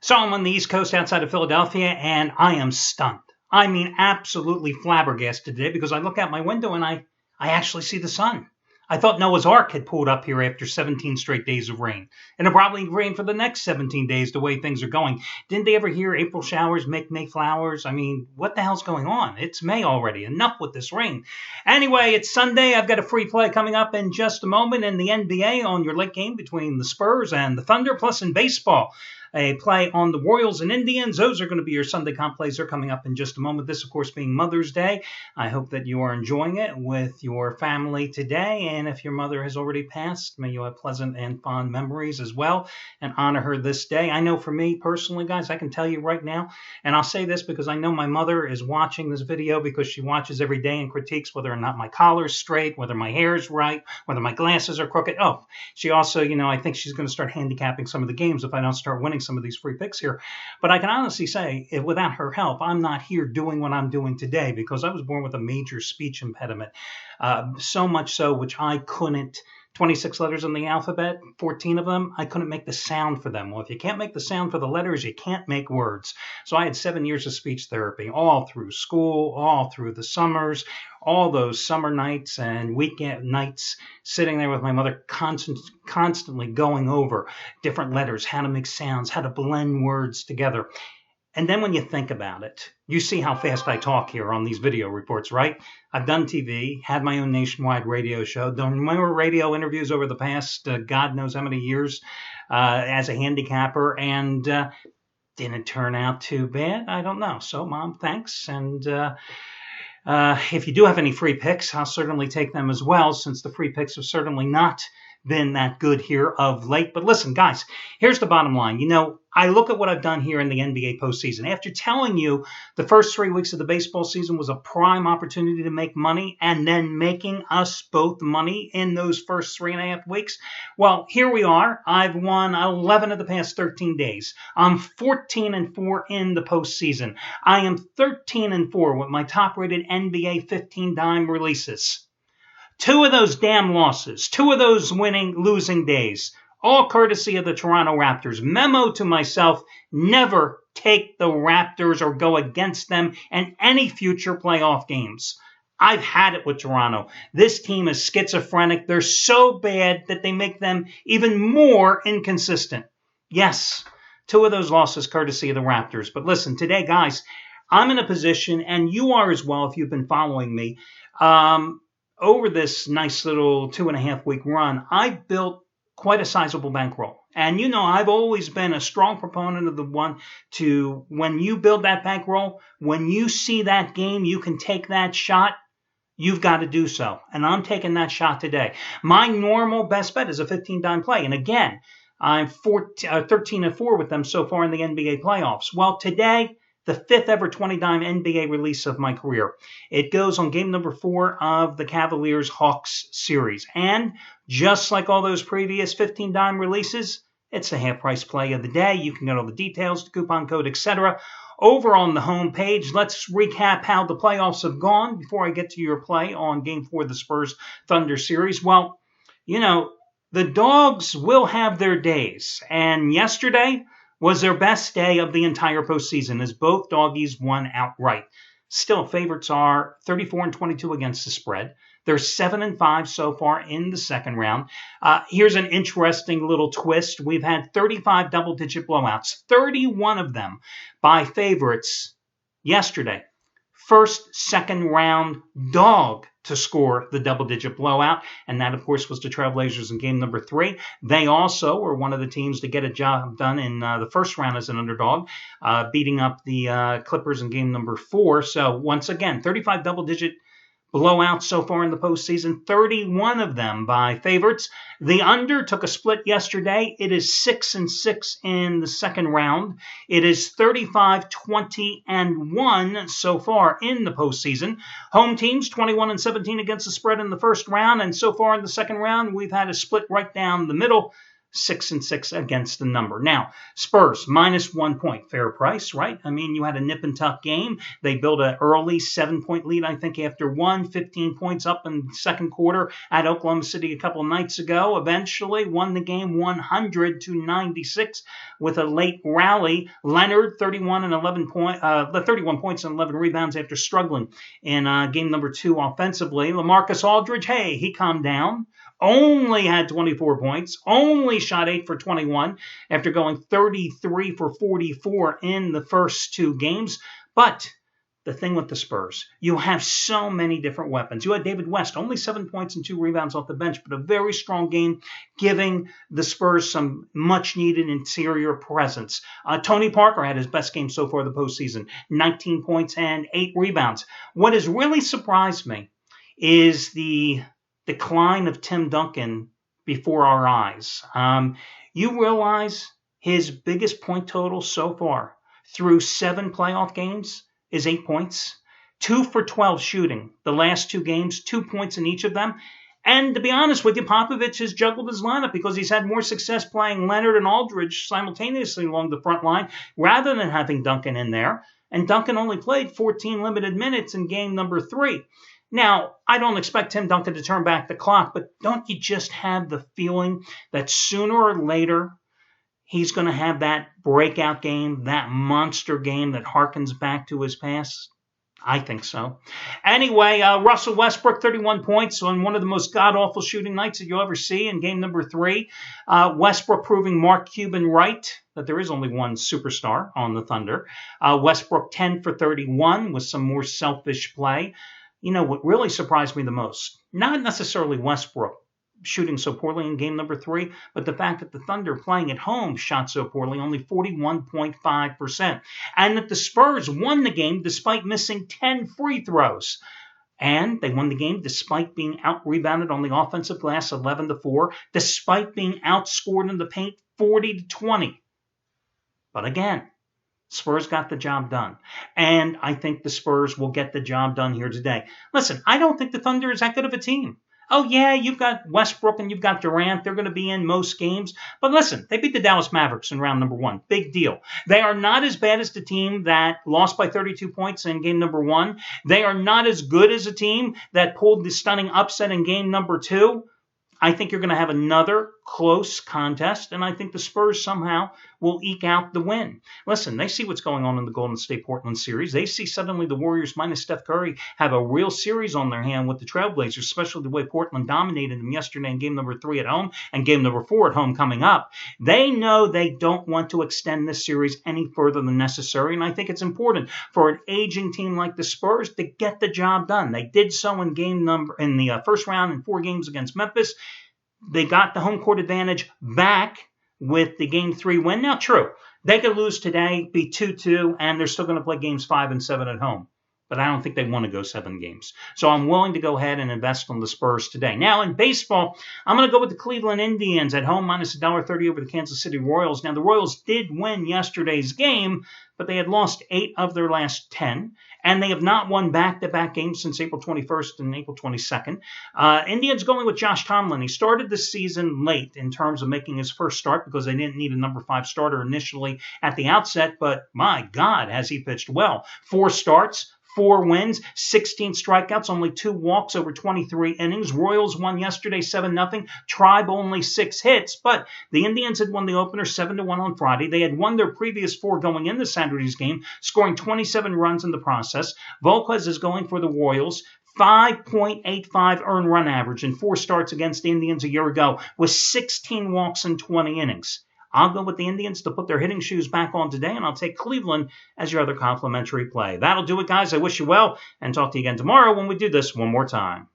So I'm on the East Coast outside of Philadelphia, and I am stunned. I mean, absolutely flabbergasted today because I look out my window and I actually see the sun. I thought Noah's Ark had pulled up here after 17 straight days of rain. And it'll probably rain for the next 17 days the way things are going. Didn't they ever hear April showers make May flowers? I mean, what the hell's going on? It's May already. Enough with this rain. Anyway, it's Sunday. I've got a free play coming up in just a moment in the NBA on your late game between the Spurs and the Thunder, plus in baseball. A play on the Royals and Indians. Those are going to be your Sunday comp plays. They're coming up in just a moment. This, of course, being Mother's Day. I hope that you are enjoying it with your family today. And if your mother has already passed, may you have pleasant and fond memories as well and honor her this day. I know for me personally, guys, I can tell you right now, and I'll say this because I know my mother is watching this video because she watches every day and critiques whether or not my collar's straight, whether my hair's right, whether my glasses are crooked. Oh, she also, I think she's going to start handicapping some of the games if I don't start winning some of these free picks here. But I can honestly say, without her help, I'm not here doing what I'm doing today because I was born with a major speech impediment. So much so, which I couldn't, 26 letters in the alphabet, 14 of them, I couldn't make the sound for them. Well, if you can't make the sound for the letters, you can't make words. So I had 7 years of speech therapy, all through school, all through the summers, all those summer nights and weekend nights, sitting there with my mother, constantly going over different letters, how to make sounds, how to blend words together. And then when you think about it, you see how fast I talk here on these video reports, right? I've done TV, had my own nationwide radio show, done more radio interviews over the past God knows how many years as a handicapper, and didn't turn out too bad. I don't know. So, Mom, thanks. And if you do have any free picks, I'll certainly take them as well, since the free picks have certainly not been that good here of late. But listen, guys, here's the bottom line. I look at what I've done here in the NBA postseason. After telling you the first 3 weeks of the baseball season was a prime opportunity to make money and then making us both money in those first 3.5 weeks, well, here we are. I've won 11 of the past 13 days. I'm 14-4 in the postseason. I am 13-4 with my top-rated NBA 15-dime releases. 2 of those damn losses, 2 of those losing days, all courtesy of the Toronto Raptors. Memo to myself, never take the Raptors or go against them in any future playoff games. I've had it with Toronto. This team is schizophrenic. They're so bad that they make them even more inconsistent. Yes, 2 of those losses courtesy of the Raptors. But listen, today, guys, I'm in a position, and you are as well if you've been following me, over this nice little 2.5 week run, I built quite a sizable bankroll. And I've always been a strong proponent of the one to, when you build that bankroll, when you see that game, you can take that shot, you've got to do so. And I'm taking that shot today. My normal best bet is a 15-dime play. And again, I'm 13-4 with them so far in the NBA playoffs. Well, today, the 5th ever 20-dime NBA release of my career. It goes on game number 4 of the Cavaliers-Hawks series. And just like all those previous 15-dime releases, it's a half-price play of the day. You can get all the details, the coupon code, etc. over on the home page. Let's recap how the playoffs have gone before I get to your play on game 4 of the Spurs-Thunder series. Well, the Dogs will have their days. And yesterday was their best day of the entire postseason, as both doggies won outright. Still, favorites are 34-22 against the spread. They're 7-5 so far in the second round. Here's an interesting little twist. We've had 35 double-digit blowouts, 31 of them by favorites yesterday. First, second round dog to score the double-digit blowout, and that, of course, was the Trailblazers in game number 3. They also were one of the teams to get a job done in the first round as an underdog, beating up the Clippers in game number 4. So, once again, 35 double-digit blowouts so far in the postseason, 31 of them by favorites. The under took a split yesterday. It is 6-6 in the second round. It is 35-20-1 so far in the postseason. Home teams 21-17 against the spread in the first round, and so far in the second round, we've had a split right down the middle. 6-6 against the number. Now, Spurs, -1 point. Fair price, right? I mean, you had a nip and tuck game. They built an early 7-point lead, I think, after 15 points up in the second quarter at Oklahoma City a couple of nights ago. Eventually won the game 100-96 with a late rally. Leonard, 31 points and 11 rebounds after struggling in game number 2 offensively. LaMarcus Aldridge, hey, he calmed down. Only had 24 points, only shot 8 for 21 after going 33 for 44 in the first 2 games. But the thing with the Spurs, you have so many different weapons. You had David West, only 7 points and 2 rebounds off the bench, but a very strong game, giving the Spurs some much-needed interior presence. Tony Parker had his best game so far of the postseason, 19 points and 8 rebounds. What has really surprised me is the decline of Tim Duncan before our eyes. You realize his biggest point total so far through 7 playoff games is 8 points. 2 for 12 shooting. The last 2 games, 2 points in each of them. And to be honest with you, Popovich has juggled his lineup because he's had more success playing Leonard and Aldridge simultaneously along the front line rather than having Duncan in there. And Duncan only played 14 limited minutes in game number 3. Now, I don't expect Tim Duncan to turn back the clock, but don't you just have the feeling that sooner or later he's going to have that breakout game, that monster game that harkens back to his past? I think so. Anyway, Russell Westbrook, 31 points on one of the most god-awful shooting nights that you'll ever see in game number 3. Westbrook proving Mark Cuban right, that there is only one superstar on the Thunder. Westbrook, 10 for 31 with some more selfish play. You know, what really surprised me the most, not necessarily Westbrook shooting so poorly in game number 3, but the fact that the Thunder playing at home shot so poorly, only 41.5%. And that the Spurs won the game despite missing 10 free throws. And they won the game despite being out-rebounded on the offensive glass 11-4, despite being outscored in the paint 40-20. But again, Spurs got the job done. And I think the Spurs will get the job done here today. Listen, I don't think the Thunder is that good of a team. Oh, yeah, you've got Westbrook and you've got Durant. They're going to be in most games. But listen, they beat the Dallas Mavericks in round number 1. Big deal. They are not as bad as the team that lost by 32 points in game number 1. They are not as good as a team that pulled the stunning upset in game number 2. I think you're going to have another close contest, and I think the Spurs somehow will eke out the win. Listen, they see what's going on in the Golden State-Portland series. They see suddenly the Warriors minus Steph Curry have a real series on their hand with the Trailblazers, especially the way Portland dominated them yesterday in game number 3 at home and game number 4 at home coming up. They know they don't want to extend this series any further than necessary, and I think it's important for an aging team like the Spurs to get the job done. They did so in the first round in 4 games against Memphis. They got the home court advantage back with the Game 3 win. Now, true, they could lose today, be 2-2, and they're still going to play Games 5 and 7 at home. But I don't think they want to go 7 games. So I'm willing to go ahead and invest on the Spurs today. Now, in baseball, I'm going to go with the Cleveland Indians at home minus $1.30 over the Kansas City Royals. Now, the Royals did win yesterday's game, but they had lost 8 of their last 10. And they have not won back-to-back games since April 21st and April 22nd. Indians going with Josh Tomlin. He started the season late in terms of making his first start because they didn't need a number 5 starter initially at the outset. But my God, has he pitched well. 4 starts, 4 wins, 16 strikeouts, only 2 walks over 23 innings. Royals won yesterday 7-0. Tribe only 6 hits, but the Indians had won the opener 7-1 on Friday. They had won their previous 4 going into Saturday's game, scoring 27 runs in the process. Volquez is going for the Royals. 5.85 earned run average in 4 starts against the Indians a year ago with 16 walks in 20 innings. I'll go with the Indians to put their hitting shoes back on today, and I'll take Cleveland as your other complimentary play. That'll do it, guys. I wish you well, and talk to you again tomorrow when we do this one more time.